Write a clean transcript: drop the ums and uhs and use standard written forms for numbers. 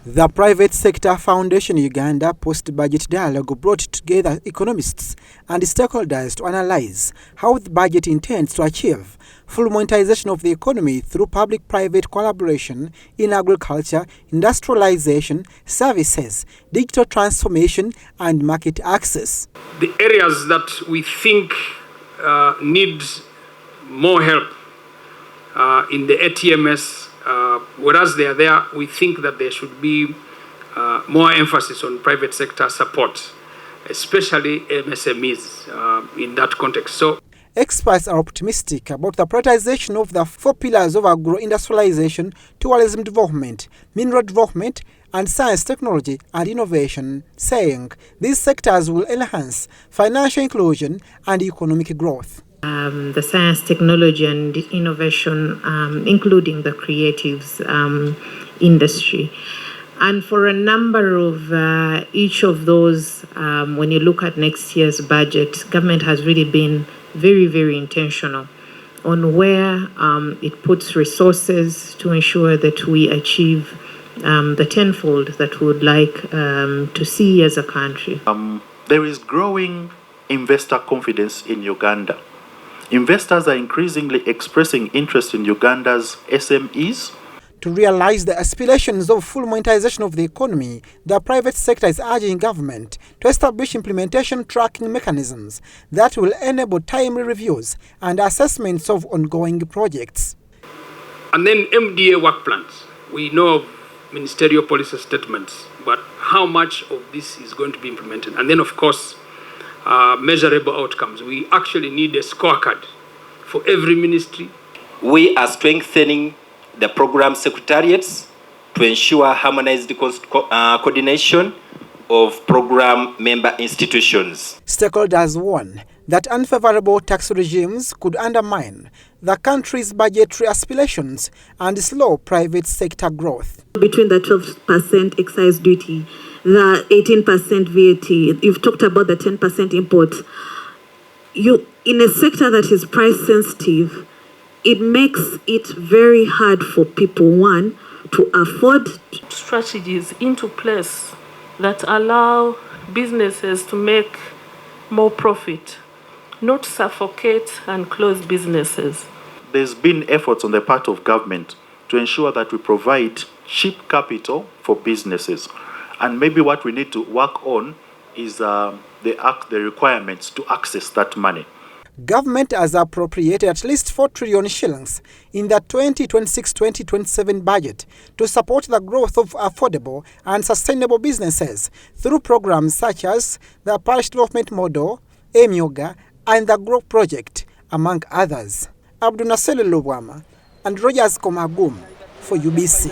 The Private Sector Foundation Uganda post-budget dialogue brought together economists and stakeholders to analyse how the budget intends to achieve full monetisation of the economy through public-private collaboration in agriculture, industrialisation, services, digital transformation and market access. The areas that we think need more help in the ATMS, whereas they are there, we think that there should be more emphasis on private sector support, especially MSMEs in that context. So, experts are optimistic about the prioritization of the 4 pillars of agro-industrialization, tourism development, mineral development, and science, technology, and innovation, saying these sectors will enhance financial inclusion and economic growth. The science, technology, and innovation, including the creatives industry. And for a number of each of those, when you look at next year's budget, government has really been very, very intentional on where it puts resources to ensure that we achieve the tenfold that we would like to see as a country. There is growing investor confidence in Uganda. Investors are increasingly expressing interest in Uganda's SMEs. To realize the aspirations of full monetisation of the economy, the private sector is urging government to establish implementation tracking mechanisms that will enable timely reviews and assessments of ongoing projects. And then MDA work plans. We know of ministerial policy statements, but how much of this is going to be implemented? And then, of course, measurable outcomes. We actually need a scorecard for every ministry. We are strengthening the program secretariats to ensure harmonized coordination of program member institutions. Stakeholders warn that unfavorable tax regimes could undermine the country's budgetary aspirations and slow private sector growth. Between the 12% excise duty, the 18% VAT, you've talked about the 10% import. In a sector that is price sensitive, it makes it very hard for people, one, to afford strategies into place that allow businesses to make more profit, not suffocate and close businesses. There's been efforts on the part of government to ensure that we provide cheap capital for businesses. And maybe what we need to work on is the requirements to access that money. Government has appropriated at least 4 trillion shillings in the 2026-2027 budget to support the growth of affordable and sustainable businesses through programs such as the Parish Development Model, Emyoga, and the Growth Project, among others. Abdunasele Lubwama and Rogers Komagum for UBC.